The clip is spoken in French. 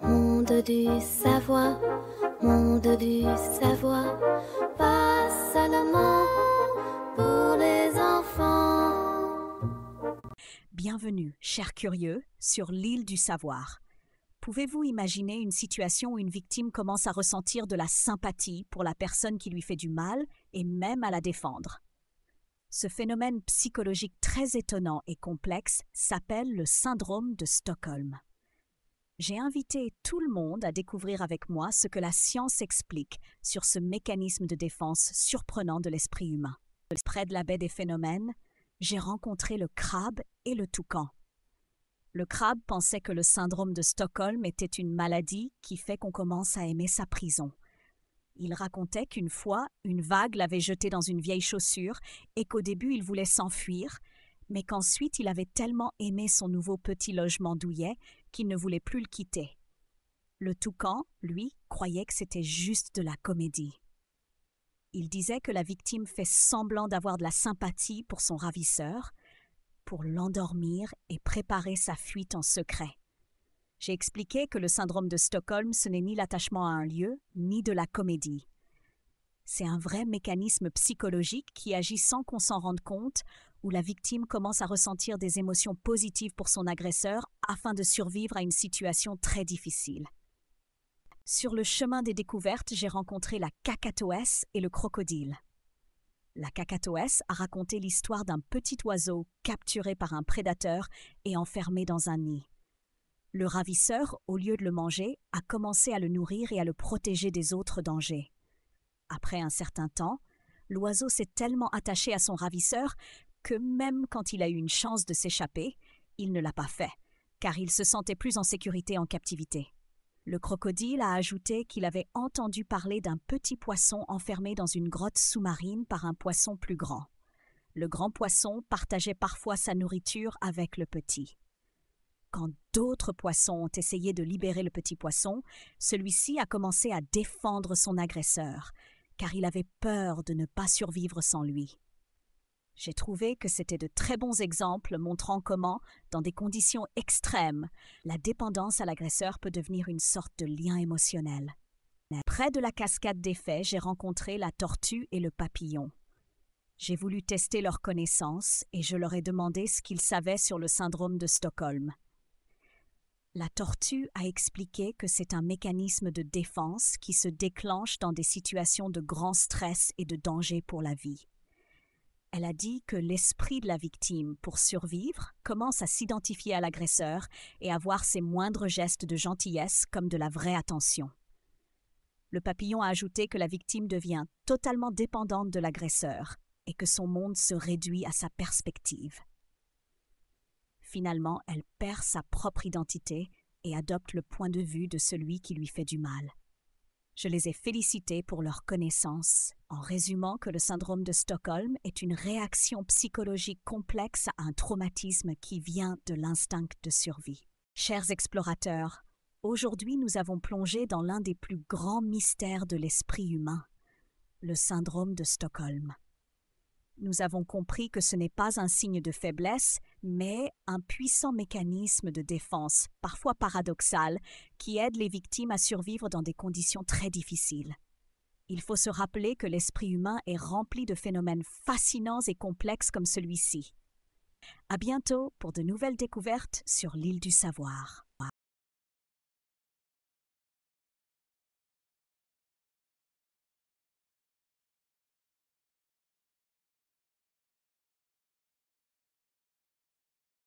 Monde du savoir, monde du savoir, pas seulement pour les enfants. Bienvenue, chers curieux, sur l'île du savoir. Pouvez-vous imaginer une situation où une victime commence à ressentir de la sympathie pour la personne qui lui fait du mal et même à la défendre? Ce phénomène psychologique très étonnant et complexe s'appelle le syndrome de Stockholm. J'ai invité tout le monde à découvrir avec moi ce que la science explique sur ce mécanisme de défense surprenant de l'esprit humain. Près de la baie des phénomènes, j'ai rencontré le crabe et le toucan. Le crabe pensait que le syndrome de Stockholm était une maladie qui fait qu'on commence à aimer sa prison. Il racontait qu'une fois, une vague l'avait jeté dans une vieille chaussure et qu'au début il voulait s'enfuir, mais qu'ensuite il avait tellement aimé son nouveau petit logement douillet qu'il ne voulait plus le quitter. Le toucan, lui, croyait que c'était juste de la comédie. Il disait que la victime fait semblant d'avoir de la sympathie pour son ravisseur, pour l'endormir et préparer sa fuite en secret. J'ai expliqué que le syndrome de Stockholm, ce n'est ni l'attachement à un lieu, ni de la comédie. C'est un vrai mécanisme psychologique qui agit sans qu'on s'en rende compte, où la victime commence à ressentir des émotions positives pour son agresseur afin de survivre à une situation très difficile. Sur le chemin des découvertes, j'ai rencontré la kakatoès et le crocodile. La kakatoès a raconté l'histoire d'un petit oiseau capturé par un prédateur et enfermé dans un nid. Le ravisseur, au lieu de le manger, a commencé à le nourrir et à le protéger des autres dangers. Après un certain temps, l'oiseau s'est tellement attaché à son ravisseur que même quand il a eu une chance de s'échapper, il ne l'a pas fait, car il se sentait plus en sécurité en captivité. Le crocodile a ajouté qu'il avait entendu parler d'un petit poisson enfermé dans une grotte sous-marine par un poisson plus grand. Le grand poisson partageait parfois sa nourriture avec le petit. Quand d'autres poissons ont essayé de libérer le petit poisson, celui-ci a commencé à défendre son agresseur, car il avait peur de ne pas survivre sans lui. J'ai trouvé que c'était de très bons exemples montrant comment, dans des conditions extrêmes, la dépendance à l'agresseur peut devenir une sorte de lien émotionnel. Près de la cascade des Fées, j'ai rencontré la tortue et le papillon. J'ai voulu tester leurs connaissances et je leur ai demandé ce qu'ils savaient sur le syndrome de Stockholm. La tortue a expliqué que c'est un mécanisme de défense qui se déclenche dans des situations de grand stress et de danger pour la vie. Elle a dit que l'esprit de la victime, pour survivre, commence à s'identifier à l'agresseur et à voir ses moindres gestes de gentillesse comme de la vraie attention. Le papillon a ajouté que la victime devient totalement dépendante de l'agresseur et que son monde se réduit à sa perspective. Finalement, elle perd sa propre identité et adopte le point de vue de celui qui lui fait du mal. Je les ai félicités pour leur connaissance, en résumant que le syndrome de Stockholm est une réaction psychologique complexe à un traumatisme qui vient de l'instinct de survie. Chers explorateurs, aujourd'hui nous avons plongé dans l'un des plus grands mystères de l'esprit humain, le syndrome de Stockholm. Nous avons compris que ce n'est pas un signe de faiblesse, mais un puissant mécanisme de défense, parfois paradoxal, qui aide les victimes à survivre dans des conditions très difficiles. Il faut se rappeler que l'esprit humain est rempli de phénomènes fascinants et complexes comme celui-ci. À bientôt pour de nouvelles découvertes sur l'île du savoir.